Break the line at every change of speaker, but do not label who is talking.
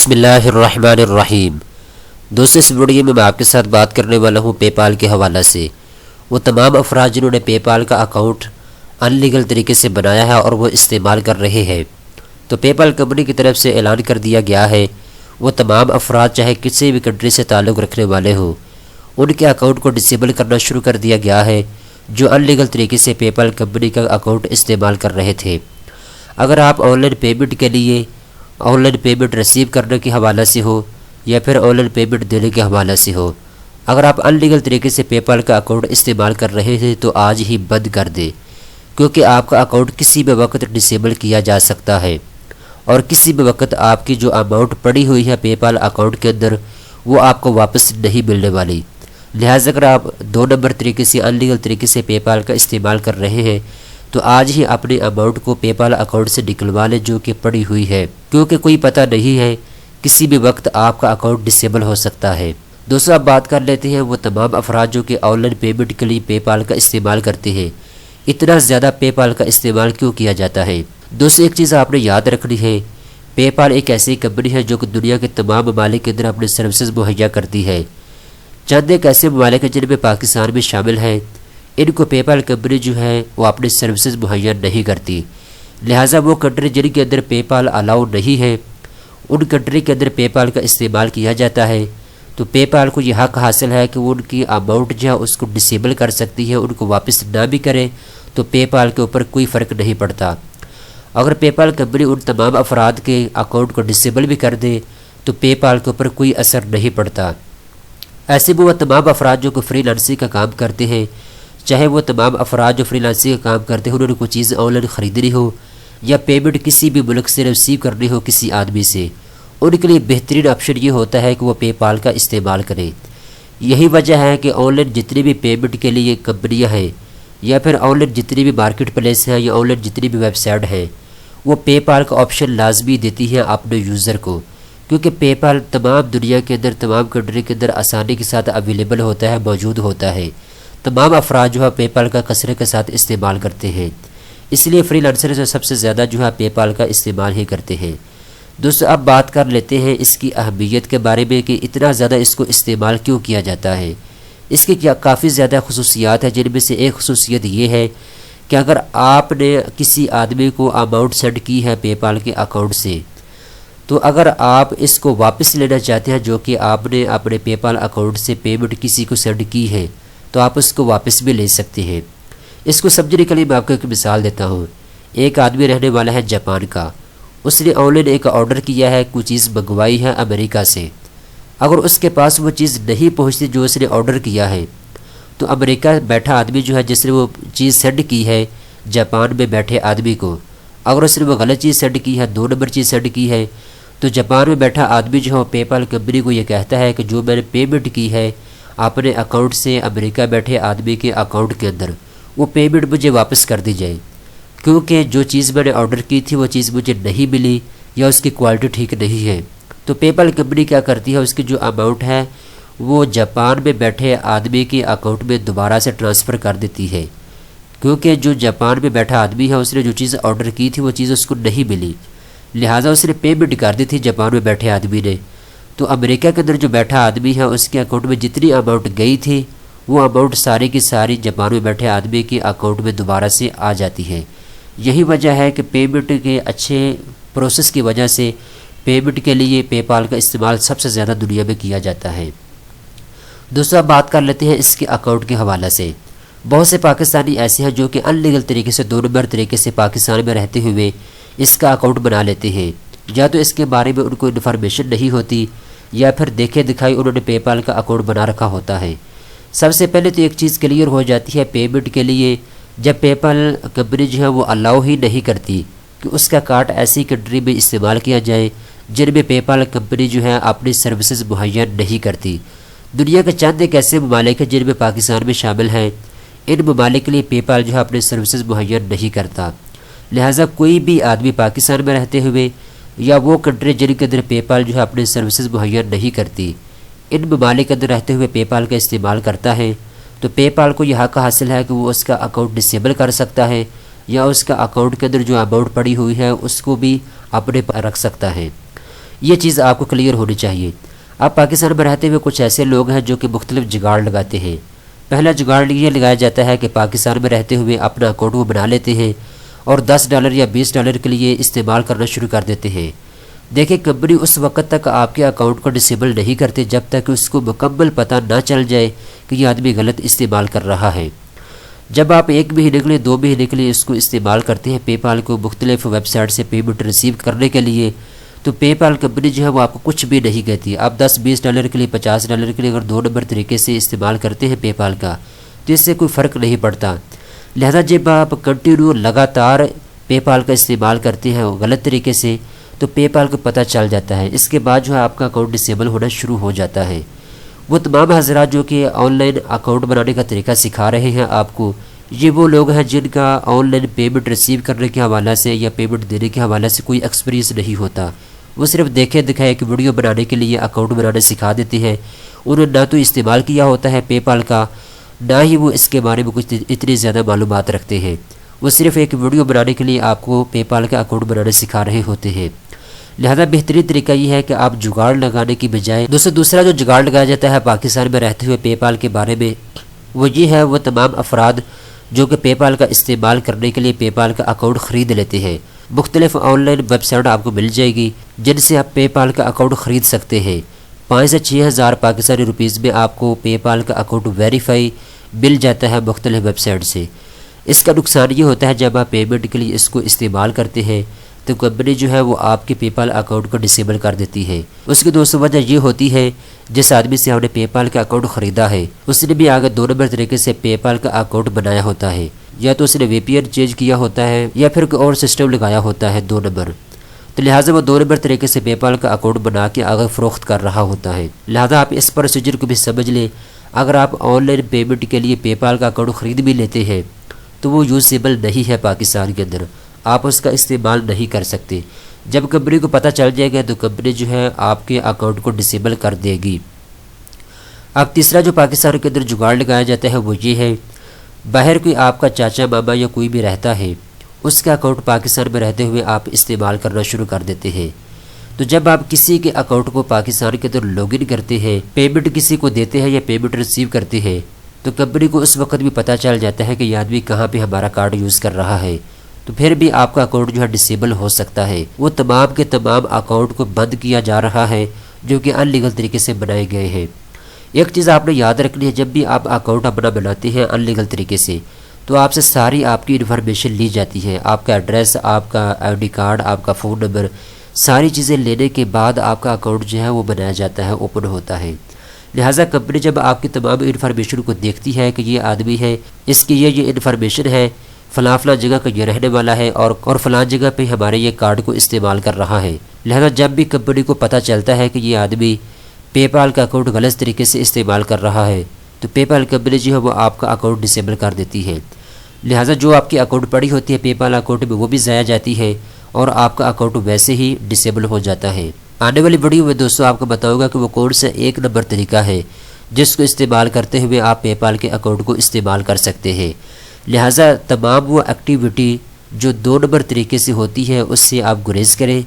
بسم اللہ الرحمن الرحیم۔ دوستو، اس ویڈیو میں آپ کے ساتھ بات کرنے والا ہوں پے پال کے حوالہ سے۔ وہ تمام افراد جنہوں نے پے پال کا اکاؤنٹ ان لیگل طریقے سے بنایا ہے اور وہ استعمال کر رہے ہیں، تو پے پال کمپنی کی طرف سے اعلان کر دیا گیا ہے وہ تمام افراد چاہے کسی بھی کنٹری سے تعلق رکھنے والے ہوں، ان کے اکاؤنٹ کو ڈسیبل کرنا شروع کر دیا گیا ہے جو ان لیگل طریقے سے پے پال کمپنی کا اکاؤنٹ استعمال کر رہے تھے۔ اگر آپ آن لائن پیمنٹ کے لیے آن لائن پیمنٹ ریسیو کرنے کے حوالہ سے ہو یا پھر آن لائن پیمنٹ دینے کے حوالہ سے ہو، اگر آپ ان لیگل طریقے سے پے پال کا اکاؤنٹ استعمال کر رہے ہیں تو آج ہی بند کر دیں، کیونکہ آپ کا اکاؤنٹ کسی بھی وقت ڈسیبل کیا جا سکتا ہے اور کسی بھی وقت آپ کی جو اماؤنٹ پڑی ہوئی ہے پے پال اکاؤنٹ کے اندر وہ آپ کو واپس نہیں ملنے والی۔ لہٰذا اگر آپ 2 نمبر طریقے سے ان لیگل طریقے سے پے پال کا استعمال کر رہے ہیں تو آج ہی اپنے اماؤنٹ کو پے پال اکاؤنٹ سے نکلوا لیں جو کہ پڑی ہوئی ہے، کیونکہ کوئی پتہ نہیں ہے کسی بھی وقت آپ کا اکاؤنٹ ڈسیبل ہو سکتا ہے۔ دوستو، اب بات کر لیتے ہیں وہ تمام افراد جو کہ آن لائن پیمنٹ کے لیے پے پال کا استعمال کرتے ہیں، اتنا زیادہ پے پال کا استعمال کیوں کیا جاتا ہے؟ دوستو، ایک چیز آپ نے یاد رکھنی ہے، پے پال ایک ایسی کمپنی ہے جو کہ دنیا کے تمام ممالک کے اندر اپنے سروسز مہیا کرتی ہے۔ چند ایک ایسے ممالک ہیں جن میں پاکستان بھی شامل ہے، ان کو پے پال کمپنی جو ہے وہ اپنے سروسز مہیا نہیں کرتی، لہٰذا وہ کنٹری جن کے اندر پے پال الاؤ نہیں ہے ان کنٹری کے اندر پے پال کا استعمال کیا جاتا ہے، تو پے پال کو یہ حق حاصل ہے کہ وہ ان کی اماؤنٹ جو ہے اس کو ڈسیبل کر سکتی ہے، ان کو واپس نہ بھی کرے تو پے پال کے اوپر کوئی فرق نہیں پڑتا۔ اگر پے پال کمپنی ان تمام افراد کے اکاؤنٹ کو ڈسیبل بھی کر دے تو پے پال کے اوپر کوئی اثر نہیں پڑتا۔ ایسے بھی وہ تمام افراد جو کہ فری لانسنگ کا کام کرتے ہیں، چاہے وہ تمام افراد جو فری لانسنگ کا کام کرتے ہیں انہوں نے کوئی چیز آن لائن خریدنی ہو یا پیمنٹ کسی بھی ملک سے ریسیو کرنی ہو کسی آدمی سے، ان کے لیے بہترین آپشن یہ ہوتا ہے کہ وہ پے پال کا استعمال کریں۔ یہی وجہ ہے کہ آن لائن جتنی بھی پیمنٹ کے لیے کمپنیاں ہیں یا پھر آن لائن جتنی بھی مارکیٹ پلیس ہیں یا آن لائن جتنی بھی ویب سائٹ ہیں وہ پے پال کا آپشن لازمی دیتی ہے اپنے یوزر کو، کیونکہ پے پال تمام دنیا کے اندر تمام کنٹری کے اندر آسانی کے ساتھ اویلیبل ہوتا ہے، موجود ہوتا ہے۔ تمام افراد جو ہے پے پال کا کثرت کے ساتھ استعمال کرتے ہیں، اس لیے فری لانسر جو سب سے زیادہ جو ہے پے پال کا استعمال ہی کرتے ہیں۔ دوستو، اب بات کر لیتے ہیں اس کی اہمیت کے بارے میں کہ اتنا زیادہ اس کو استعمال کیوں کیا جاتا ہے۔ اس کی کافی زیادہ خصوصیات ہیں، جن میں سے ایک خصوصیت یہ ہے کہ اگر آپ نے کسی آدمی کو اماؤنٹ سینڈ کی ہے پے پال کے اکاؤنٹ سے، تو اگر آپ اس کو واپس لینا چاہتے ہیں جو کہ آپ نے اپنے پے پال اکاؤنٹ سے پیمنٹ کسی کو سینڈ کی ہے تو آپ اس کو واپس بھی لے سکتے ہیں۔ اس کو سمجھنے کے لیے میں آپ کو ایک مثال دیتا ہوں۔ ایک آدمی رہنے والا ہے جاپان کا، اس نے آن لائن ایک آرڈر کیا ہے، کوئی چیز منگوائی ہے امریکہ سے۔ اگر اس کے پاس وہ چیز نہیں پہنچتی جو اس نے آرڈر کیا ہے تو امریکہ بیٹھا آدمی جو ہے جس نے وہ چیز سینڈ کی ہے جاپان میں بیٹھے آدمی کو، اگر اس نے وہ غلط چیز سینڈ کی ہے، 2 نمبر چیز سینڈ کی ہے، تو جاپان میں بیٹھا آدمی جو ہے پے پال کمپنی کو یہ کہتا ہے کہ جو میں نے پیمنٹ کی ہے اپنے اکاؤنٹ سے امریکہ بیٹھے آدمی کے اکاؤنٹ کے اندر، وہ پیمنٹ مجھے واپس کر دی جائے، کیونکہ جو چیز میں نے آرڈر کی تھی وہ چیز مجھے نہیں ملی یا اس کی کوالٹی ٹھیک نہیں ہے۔ تو پے پال کمپنی کیا کرتی ہے، اس کی جو اماؤنٹ ہے وہ جاپان میں بیٹھے آدمی کے اکاؤنٹ میں دوبارہ سے ٹرانسفر کر دیتی ہے، کیونکہ جو جاپان میں بیٹھا آدمی ہے اس نے جو چیز آرڈر کی تھی وہ چیز اس کو نہیں ملی، لہٰذا اس نے پیمنٹ کر دی تھی جاپان میں بیٹھے آدمی نے۔ تو امریکہ کے اندر جو بیٹھا آدمی ہے اس کے اکاؤنٹ میں جتنی اماؤنٹ گئی تھی وہ اماؤنٹ ساری کی ساری جاپان میں بیٹھے آدمی کے اکاؤنٹ میں دوبارہ سے آ جاتی ہے۔ یہی وجہ ہے کہ پیمنٹ کے اچھے پروسیس کی وجہ سے پیمنٹ کے لیے پے پال کا استعمال سب سے زیادہ دنیا میں کیا جاتا ہے۔ دوستو، اب بات کر لیتے ہیں اس کے اکاؤنٹ کے حوالہ سے۔ بہت سے پاکستانی ایسے ہیں جو کہ ان لیگل طریقے سے 2 نمبر طریقے سے پاکستان میں رہتے ہوئے اس کا اکاؤنٹ بنا لیتے ہیں، یا تو اس کے بارے میں ان کو انفارمیشن نہیں ہوتی یا پھر دیکھے دکھائی انہوں نے پے پال کا اکاؤنٹ بنا رکھا ہوتا ہے۔ سب سے پہلے تو ایک چیز کلیئر ہو جاتی ہے پیمنٹ کے لیے، جب پے پال کمپنی جو ہے وہ الاؤ ہی نہیں کرتی کہ اس کا کارڈ ایسی کنٹری میں استعمال کیا جائے جن میں پے پال کمپنی جو ہے اپنی سروسز مہیا نہیں کرتی۔ دنیا کے چند ایک ایسے ممالک ہیں جن میں پاکستان میں شامل ہیں، ان ممالک کے لیے پے پال جو ہے اپنے سروسز مہیا نہیں کرتا، لہٰذا کوئی بھی آدمی پاکستان میں رہتے ہوئے یا وہ کنٹری جن کے اندر پے پال جو ہے اپنے سروسز مہیا نہیں کرتی ان ممالک کے اندر رہتے ہوئے پے پال کا استعمال کرتا ہے، تو پے پال کو یہ حق حاصل ہے کہ وہ اس کا اکاؤنٹ ڈسیبل کر سکتا ہے یا اس کا اکاؤنٹ کے اندر جو اماؤنٹ پڑی ہوئی ہے اس کو بھی اپنے رکھ سکتا ہے۔ یہ چیز آپ کو کلیئر ہونی چاہیے۔ اب پاکستان میں رہتے ہوئے کچھ ایسے لوگ ہیں جو کہ مختلف جگاڑ لگاتے ہیں۔ پہلا جگاڑ یہ لگایا جاتا ہے کہ پاکستان میں رہتے ہوئے اپنا اکاؤنٹ وہ بنا لیتے ہیں اور $10 یا $20 کے لیے استعمال کرنا شروع کر دیتے ہیں۔ دیکھیں، کمپنی اس وقت تک آپ کے اکاؤنٹ کو ڈسیبل نہیں کرتے جب تک اس کو مکمل پتہ نہ چل جائے کہ یہ آدمی غلط استعمال کر رہا ہے۔ جب آپ 1 مہینے کے لیے 2 مہینے کے لیے اس کو استعمال کرتے ہیں پے پال کو مختلف ویب سائٹ سے پیمنٹ ریسیو کرنے کے لیے، تو پے پال کمپنی جو ہے وہ آپ کو کچھ بھی نہیں کہتی۔ آپ $10-20 کے لیے $50 کے لیے اگر 2 نمبر طریقے سے استعمال کرتے ہیں پے پال کا تو اس سے کوئی فرق نہیں پڑتا۔ لہذا جب آپ کنٹینیو لگاتار پے پال کا استعمال کرتے ہیں غلط طریقے سے تو پے پال کو پتہ چل جاتا ہے، اس کے بعد جو ہے آپ کا اکاؤنٹ ڈسیبل ہونا شروع ہو جاتا ہے۔ وہ تمام حضرات جو کہ آن لائن اکاؤنٹ بنانے کا طریقہ سکھا رہے ہیں آپ کو، یہ وہ لوگ ہیں جن کا آن لائن پیمنٹ ریسیو کرنے کے حوالہ سے یا پیمنٹ دینے کے حوالے سے کوئی ایکسپیرینس نہیں ہوتا۔ وہ صرف دیکھے دکھائے کہ ویڈیو بنانے کے لیے اکاؤنٹ بنانا سکھا دیتے ہیں۔ انہوں نے نہ تو استعمال کیا ہوتا ہے پے پال کا، نہ ہی وہ اس کے بارے میں کچھ اتنی زیادہ معلومات رکھتے ہیں۔ وہ صرف ایک ویڈیو بنانے کے لیے آپ کو پے پال کا اکاؤنٹ بنانا سکھا رہے ہوتے ہیں۔ لہذا بہترین طریقہ یہ ہے کہ آپ جگاڑ لگانے کی بجائے دوسرا جو جگاڑ لگایا جاتا ہے پاکستان میں رہتے ہوئے پے پال کے بارے میں، وہ یہ ہے وہ تمام افراد جو کہ پے پال کا استعمال کرنے کے لیے پے پال کا اکاؤنٹ خرید لیتے ہیں۔ مختلف آن لائن ویب سائٹ آپ کو مل جائے گی جن سے آپ پے پال کا اکاؤنٹ خرید سکتے ہیں۔ 5 سے 6 ہزار پاکستانی روپیز میں آپ کو پے پال کا اکاؤنٹ ویریفائی مل جاتا ہے مختلف ویب سائٹ سے۔ اس کا نقصان یہ ہوتا ہے جب آپ پیمنٹ کے لیے اس کو استعمال کرتے ہیں تو کمپنی جو ہے وہ آپ کے پے پال اکاؤنٹ کو ڈسیبل کر دیتی ہے۔ اس کی دوسری وجہ یہ ہوتی ہے جس آدمی سے ہم نے پے پال کا اکاؤنٹ خریدا ہے اس نے بھی آگے 2 نمبر طریقے سے پے پال کا اکاؤنٹ بنایا ہوتا ہے، یا تو اس نے VPN چینج کیا ہوتا ہے یا پھر کوئی اور سسٹم لگایا ہوتا ہے 2 نمبر، تو لہٰذا وہ 2 نمبر طریقے سے پے پال کا اکاؤنٹ بنا کے آگے فروخت کر رہا ہوتا ہے۔ لہٰذا آپ اس پروسیجر کو بھی سمجھ لیں، اگر آپ آن لائن پیمنٹ کے لیے پے پال کا اکاؤنٹ خرید بھی لیتے ہیں تو وہ یوزیبل نہیں ہے پاکستان کے اندر، آپ اس کا استعمال نہیں کر سکتے۔ جب کمپنی کو پتہ چل جائے گا تو کمپنی جو ہے آپ کے اکاؤنٹ کو ڈسیبل کر دے گی۔ اب تیسرا جو پاکستان کے اندر جگاڑ لگایا جاتا ہے وہ یہ ہے، باہر کوئی آپ کا چاچا ماما یا کوئی بھی رہتا ہے، اس کا اکاؤنٹ پاکستان میں رہتے ہوئے آپ استعمال کرنا شروع کر دیتے ہیں۔ تو جب آپ کسی کے اکاؤنٹ کو پاکستان کے اندر لاگ ان کرتے ہیں، پیمنٹ کسی کو دیتے ہیں یا پیمنٹ ریسیو کرتے ہیں، تو کمپنی کو اس وقت بھی پتہ چل جاتا ہے کہ یہ آدمی کہاں پہ ہمارا کارڈ یوز کر رہا ہے، تو پھر بھی آپ کا اکاؤنٹ جو ہے ڈسیبل ہو سکتا ہے۔ وہ تمام کے تمام اکاؤنٹ کو بند کیا جا رہا ہے جو کہ ان لیگل طریقے سے بنائے گئے ہیں۔ ایک چیز آپ نے یاد رکھنی ہے، جب بھی آپ اکاؤنٹ اپنا بناتے ہیں ان لیگل طریقے سے تو آپ سے ساری آپ کی انفارمیشن لی جاتی ہے، آپ کا ایڈریس، آپ کا ID کارڈ، آپ کا فون نمبر، ساری چیزیں لینے کے بعد آپ کا اکاؤنٹ جو ہے وہ بنایا جاتا ہے، اوپن ہوتا ہے۔ لہٰذا کمپنی جب آپ کی تمام انفارمیشن کو دیکھتی ہے کہ یہ آدمی ہے، اس کی یہ انفارمیشن ہے، فلاں جگہ کا یہ رہنے والا ہے اور فلاں جگہ پہ ہمارے یہ کارڈ کو استعمال کر رہا ہے، لہذا جب بھی کمپنی کو پتہ چلتا ہے کہ یہ آدمی پے پال کا اکاؤنٹ غلط طریقے سے استعمال کر رہا ہے تو پے پال کمپنی جو ہے وہ آپ کا اکاؤنٹ ڈسیبل کر دیتی ہے۔ لہٰذا جو آپ کی اکاؤنٹ پڑی ہوتی ہے پے پال اکاؤنٹ میں وہ بھی ضائع جاتی ہے اور آپ کا اکاؤنٹ ویسے ہی ڈسیبل ہو جاتا ہے۔ آنے والی ویڈیو میں دوستوں آپ کو بتاؤں گا کہ وہ کون سا 1 نمبر طریقہ ہے جس کو استعمال کرتے ہوئے آپ پے پال کے اکاؤنٹ کو استعمال کر سکتے ہیں۔ لہٰذا تمام وہ ایکٹیویٹی جو 2 نمبر طریقے سے ہوتی ہے اس سے آپ گریز کریں